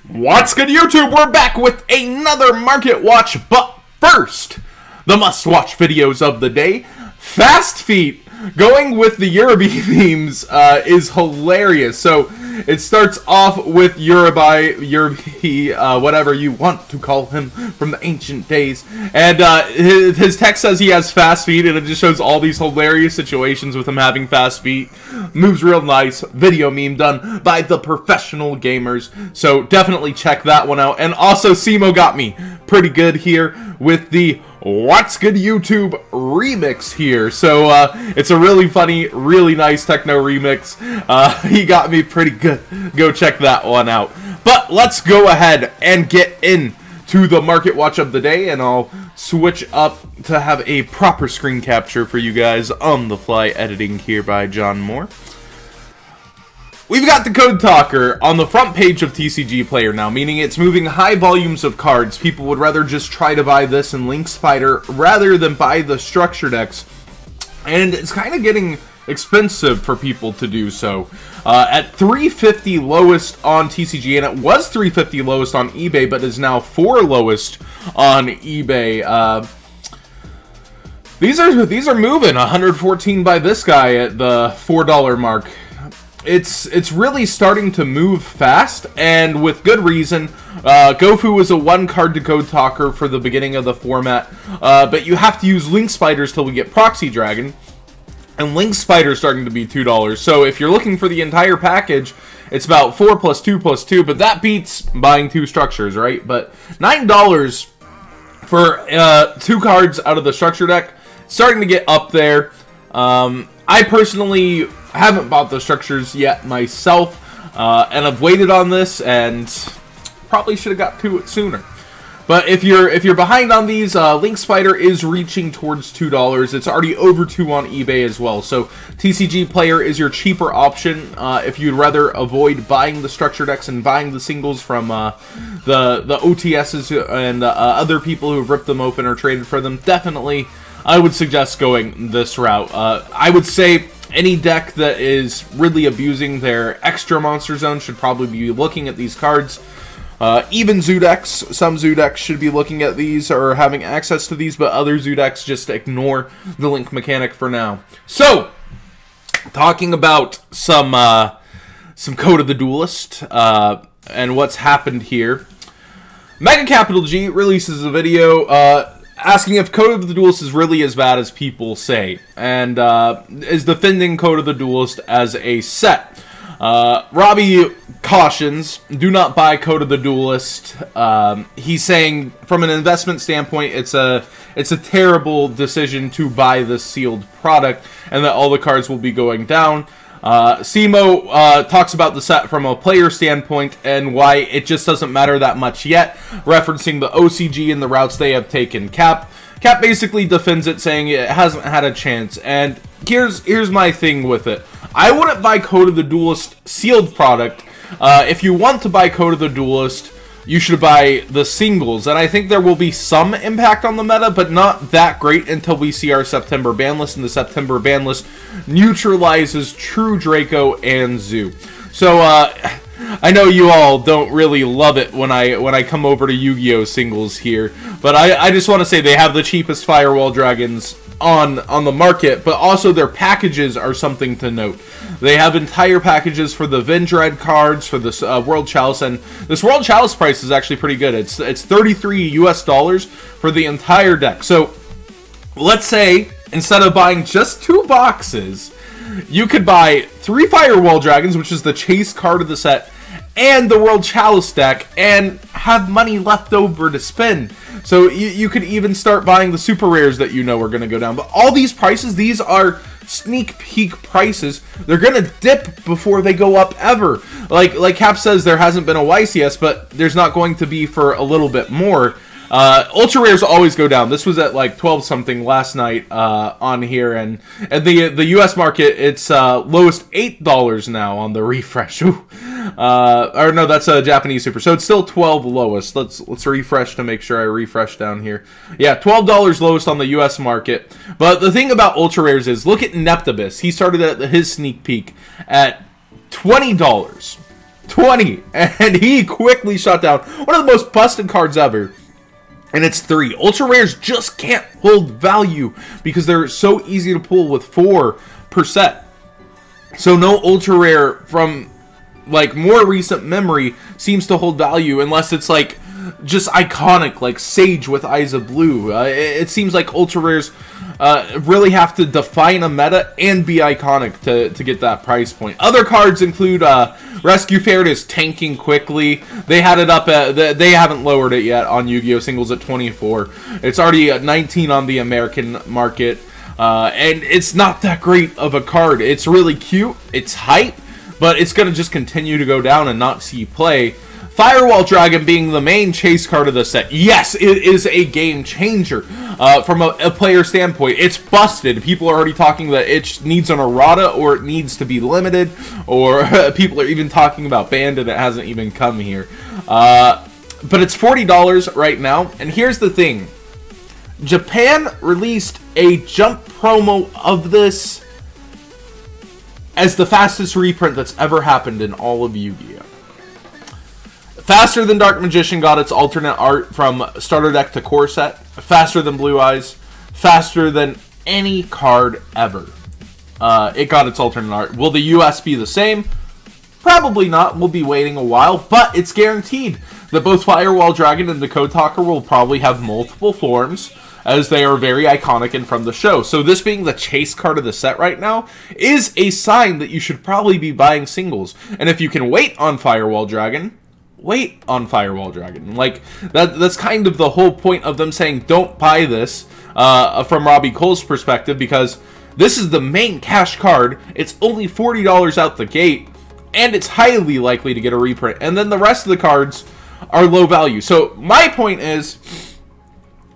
What's good, YouTube? We're back with another Market Watch, but first, the must-watch videos of the day. Fast Feet going with the Uraby themes is hilarious. So it starts off with Uraby, whatever you want to call him from the ancient days, and his text says he has fast feet, and it just shows all these hilarious situations with him having fast feet. Moves real nice. Video meme done by the professional gamers, so definitely check that one out. And also, Simo got me pretty good here with the What's Good YouTube remix here. So it's a really funny, really nice techno remix. He got me pretty good. Go check that one out. But let's go ahead and get into the Market Watch of the day, and I'll switch up to have a proper screen capture for you guys on the fly editing here by John Moore. We've got the Code Talker on the front page of TCG Player now, meaning it's moving high volumes of cards. People would rather just try to buy this in Link Spider rather than buy the structure decks. And it's kind of getting expensive for people to do so. At $350 lowest on TCG, and it was $350 lowest on eBay, but is now $4 lowest on eBay. These are moving. 114 by this guy at the $4 mark. It's really starting to move fast, and with good reason. Gofu was a 1-card to Code Talker for the beginning of the format, but you have to use Link Spiders till we get Proxy Dragon, and Link Spider is starting to be $2. So if you're looking for the entire package, it's about 4 plus 2 plus 2, but that beats buying 2 structures, right? But $9 for 2 cards out of the structure deck, starting to get up there. I personally haven't bought the structures yet myself, and I've waited on this, and probably should have got to it sooner. But if you're behind on these, Link Spider is reaching towards $2. It's already over 2 on eBay as well. So TCG Player is your cheaper option if you'd rather avoid buying the structure decks and buying the singles from the OTSs and other people who have ripped them open or traded for them. Definitely, I would suggest going this route. I would say any deck that is really abusing their extra monster zone should probably be looking at these cards. Even zoo decks, some zoo decks should be looking at these or having access to these, but other zoo decks just ignore the link mechanic for now. So, talking about some Code of the Duelist and what's happened here. Mega Capital G releases a video asking if Code of the Duelist is really as bad as people say, and is defending Code of the Duelist as a set. Robbie cautions, do not buy Code of the Duelist. He's saying, from an investment standpoint, it's a terrible decision to buy this sealed product, and that all the cards will be going down. Simo talks about the set from a player standpoint and why it just doesn't matter that much yet, referencing the OCG and the routes they have taken. Cap basically defends it, saying it hasn't had a chance, and here's my thing with it. I wouldn't buy Code of the Duelist sealed product. If you want to buy Code of the Duelist, you should buy the singles, and I think there will be some impact on the meta, but not that great until we see our September ban list, and the September ban list neutralizes True Draco and Zoo. So, I know you all don't really love it when I come over to Yu-Gi-Oh! Singles here, but I just want to say they have the cheapest Firewall Dragons on the market, but also their packages are something to note. They have entire packages for the Vendread cards, for this World Chalice, and this World Chalice price is actually pretty good. It's $33 US for the entire deck. So let's say instead of buying just 2 boxes, you could buy 3 Firewall Dragons, which is the chase card of the set, and the World Chalice deck, and have money left over to spend. So you could even start buying the super rares that you know are going to go down. But all these prices, these are sneak peek prices. They're going to dip before they go up ever. Like Cap says, there hasn't been a YCS, but there's not going to be for a little bit more. Ultra rares always go down. This was at like 12 something last night on here, and the US market, it's lowest $8 now on the refresh. Ooh. Or no, that's a Japanese super. So it's still 12 lowest. Let's refresh to make sure I refresh down here. Yeah, $12 lowest on the US market. But the thing about ultra rares is, look at Neptibus. He started at his sneak peek at $20. 20, and he quickly shut down one of the most busted cards ever. And it's 3. Ultra rares just can't hold value because they're so easy to pull with 4%. So no ultra rare from like more recent memory seems to hold value unless it's like just iconic, like Sage with Eyes of Blue. It seems like ultra rares really have to define a meta and be iconic to get that price point. Other cards include Rescue Ferret is tanking quickly. They had it up at, they haven't lowered it yet on Yu-Gi-Oh! Singles at 24. It's already at 19 on the American market. And it's not that great of a card. It's really cute, it's hype, but it's going to just continue to go down and not see play. Firewall Dragon being the main chase card of the set. Yes, it is a game changer. From a player standpoint, it's busted. People are already talking that it needs an errata or it needs to be limited, or people are even talking about banned and it hasn't even come here. But it's $40 right now, and here's the thing. Japan released a jump promo of this as the fastest reprint that's ever happened in all of Yu-Gi-Oh! Faster than Dark Magician got its alternate art from starter deck to core set. Faster than Blue Eyes. Faster than any card ever. It got its alternate art. Will the US be the same? Probably not. We'll be waiting a while, but it's guaranteed that both Firewall Dragon and the Code Talker will probably have multiple forms, as they are very iconic and from the show. So this being the chase card of the set right now is a sign that you should probably be buying singles. And if you can wait on Firewall Dragon, wait on Firewall Dragon. Like, that's kind of the whole point of them saying don't buy this from Robbie Cole's perspective, because this is the main cash card. It's only $40 out the gate, and it's highly likely to get a reprint. And then the rest of the cards are low value. So my point is,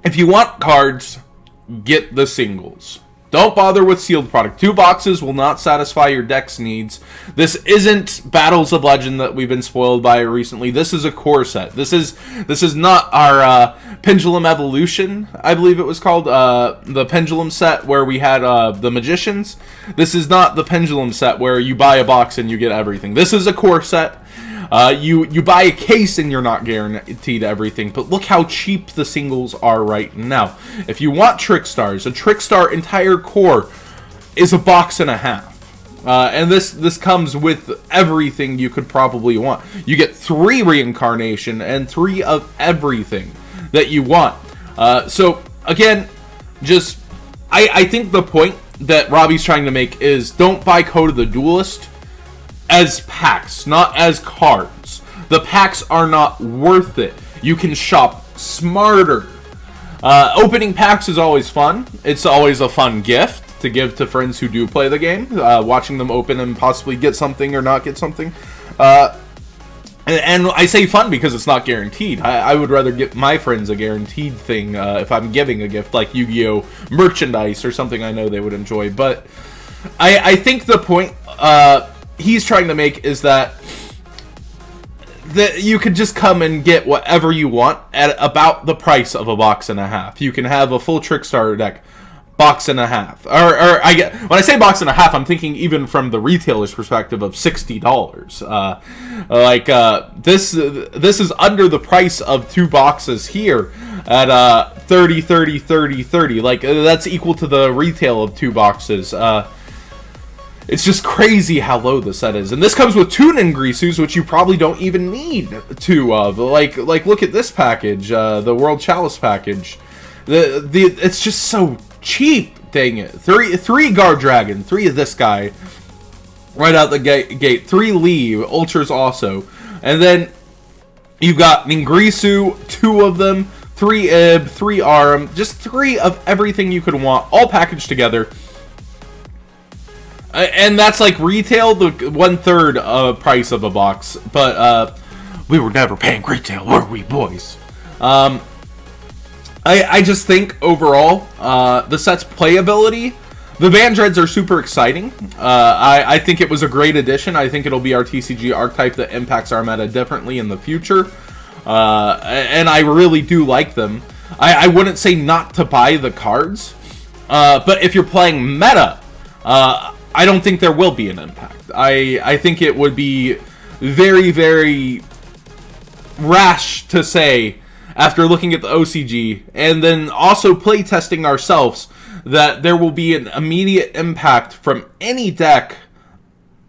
if you want cards, get the singles. Don't bother with sealed product. 2 boxes will not satisfy your deck's needs. This isn't Battles of Legend that we've been spoiled by recently. This is a core set. This is not our Pendulum Evolution, I believe it was called. The Pendulum set where we had the Magicians. This is not the Pendulum set where you buy a box and you get everything. This is a core set. You buy a case and you're not guaranteed everything, but look how cheap the singles are right now. If you want Trickstars, a Trickstar entire core is a box and a half. And this comes with everything you could probably want. You get 3 reincarnation and 3 of everything that you want. So again, just I think the point that Robbie's trying to make is don't buy Code of the Duelist as packs, not as cards. The packs are not worth it. You can shop smarter. Opening packs is always fun. It's always a fun gift to give to friends who do play the game. Watching them open and possibly get something or not get something. And I say fun because it's not guaranteed. I would rather get my friends a guaranteed thing if I'm giving a gift, like Yu-Gi-Oh! Merchandise or something I know they would enjoy. But I think the point he's trying to make is that you could just come and get whatever you want at about the price of a box and a half. You can have a full Trickstar deck, box and a half. Or when I say box and a half, I'm thinking even from the retailer's perspective of $60. This is under the price of 2 boxes here at 30, 30, 30, 30. Like, that's equal to the retail of 2 boxes. It's just crazy how low the set is. And this comes with 2 Ningrisus, which you probably don't even need 2 of. Like look at this package, the World Chalice package. It's just so cheap, dang it. 3 Guard Dragon, 3 of this guy. Right out the gate. 3 Lee, Ultras also. And then you've got Ningrisu, 2 of them. 3 Ib, 3 Arm. Just 3 of everything you could want, all packaged together. And that's like retail, the 1/3 price of a box. But we were never paying retail, were we, boys? I just think overall, the set's playability, the Vandreads are super exciting. I think it was a great addition. I think it'll be our TCG archetype that impacts our meta differently in the future. And I really do like them. I wouldn't say not to buy the cards, but if you're playing meta, I don't think there will be an impact. I think it would be very, very rash to say after looking at the OCG and then also playtesting ourselves that there will be an immediate impact from any deck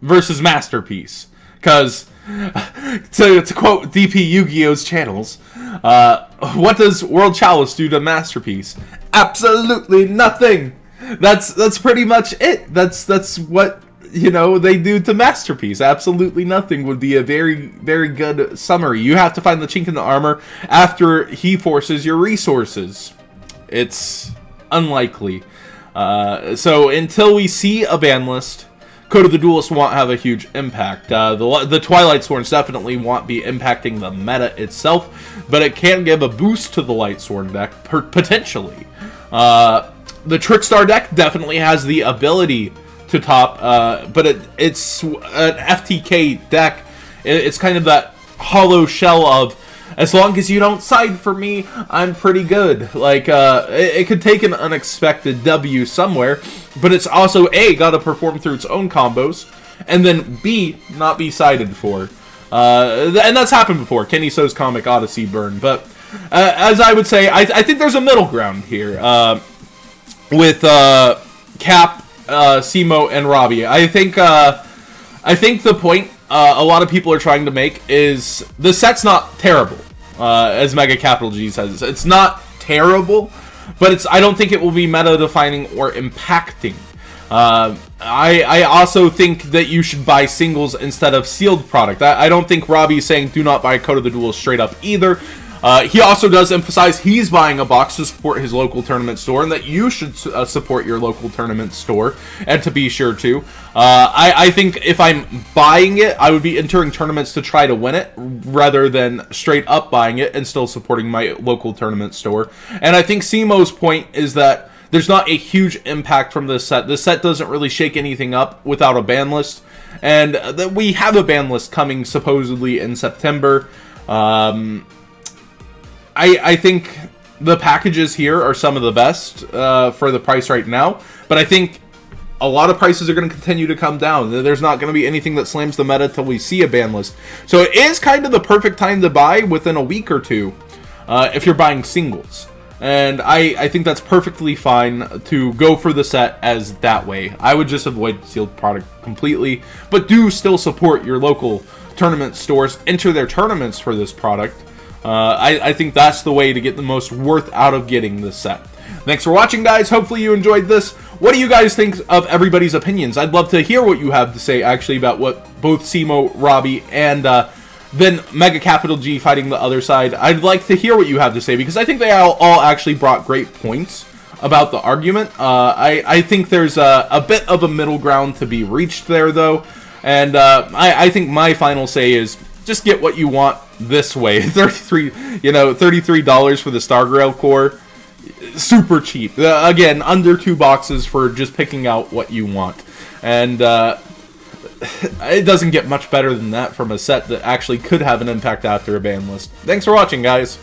versus Masterpiece. Because, to quote DP Yu-Gi-Oh's channels, what does World Chalice do to Masterpiece? Absolutely nothing! That's pretty much it. That's what, you know, they do to Masterpiece. Absolutely nothing would be a very, very good summary. You have to find the chink in the armor after he forces your resources. It's unlikely. So until we see a ban list, Code of the Duelist won't have a huge impact. The Twilight Sworns definitely won't be impacting the meta itself, but it can give a boost to the Lightsworn deck, potentially. The Trickstar deck definitely has the ability to top, but it's an FTK deck. It's kind of that hollow shell of, as long as you don't side for me, I'm pretty good. Like, it could take an unexpected W somewhere, but it's also A, got to perform through its own combos, and then B, not be sided for. And that's happened before. Kenny So's Comic Odyssey burn. But as I would say, I think there's a middle ground here with Cap, Simo, and Robbie. I think the point a lot of people are trying to make is the set's not terrible. As Mega Capital G says, it's not terrible, but I don't think it will be meta-defining or impacting. I also think that you should buy singles instead of sealed product. I don't think Robbie's saying do not buy Code of the Duel straight up either. He also does emphasize he's buying a box to support his local tournament store, and that you should support your local tournament store, and to be sure to. I think if I'm buying it, I would be entering tournaments to try to win it, rather than straight up buying it and still supporting my local tournament store. And I think Simo's point is that there's not a huge impact from this set. This set doesn't really shake anything up without a ban list, and that we have a ban list coming supposedly in September. I think the packages here are some of the best for the price right now, but I think a lot of prices are going to continue to come down. There's not going to be anything that slams the meta till we see a ban list. So it is kind of the perfect time to buy within a week or two if you're buying singles. And I think that's perfectly fine to go for the set as that way. I would just avoid sealed product completely, but do still support your local tournament stores. Enter their tournaments for this product. I think that's the way to get the most worth out of getting this set. Thanks for watching, guys. Hopefully you enjoyed this. What do you guys think of everybody's opinions? I'd love to hear what you have to say, actually, about what both Simo, Robbie, and then Mega Capital G fighting the other side. I'd like to hear what you have to say, because I think they all actually brought great points about the argument. I think there's a bit of a middle ground to be reached there, though. And I think my final say is just get what you want this way. $33 for the Stargrail core. Super cheap. Again, under 2 boxes for just picking out what you want. And it doesn't get much better than that from a set that actually could have an impact after a ban list. Thanks for watching, guys.